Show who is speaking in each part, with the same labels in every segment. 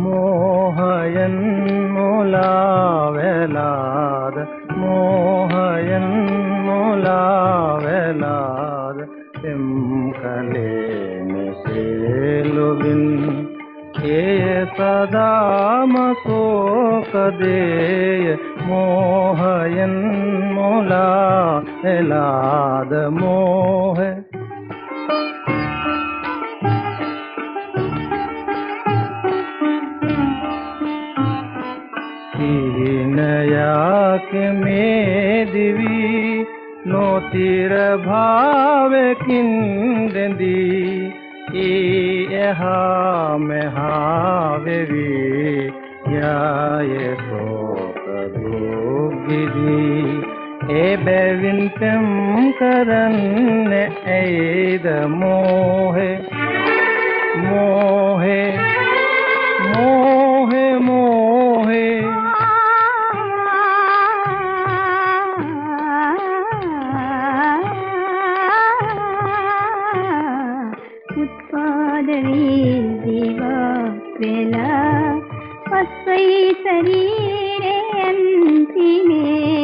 Speaker 1: മോഹയൻ മുലാവലാദ മോഹയൻ മുലാവലാദ തെംകലേനെ സേലുവിൻ ഏ സദാ മസോകദേയ മോഹയൻ മുലാവലാദ മോഹ नया के में दिवी नो तीर भावे किंदी एहा में हावे वी या ये सो कदोगिरी ए बेविंतम करन ऐद मोहे मोहे मोहे मोहे
Speaker 2: दिवा वेला पस्वै शरीरे अंतिमेदि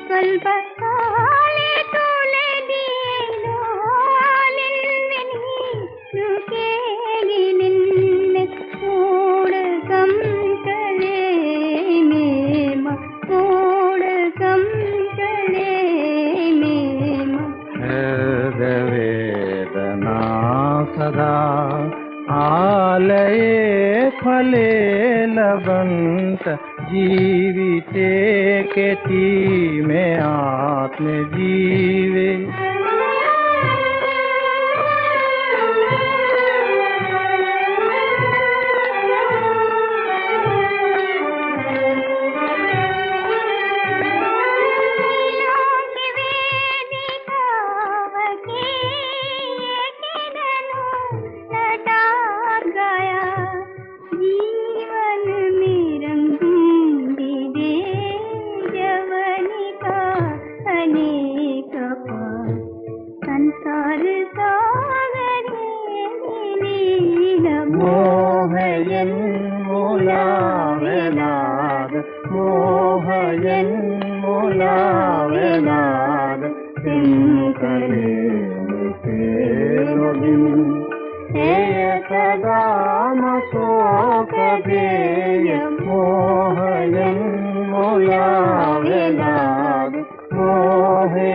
Speaker 2: स्वल्प काले तोलदीनो आलिन्निनि नुकेगिलिन्ने मूढकं कले मेम मूढकं कले मेम
Speaker 1: वेदना सदा आलये फले लवंत जीविते केटी में आत्म जीवे മോഹയൻ മുലാവലാദ മോഹയൻ മുലാവലാദ തിംകലേ സേലുവിൻ ഏ സദാ മസോകദേയ മോഹയൻ മുലാവലാദ മോഹേ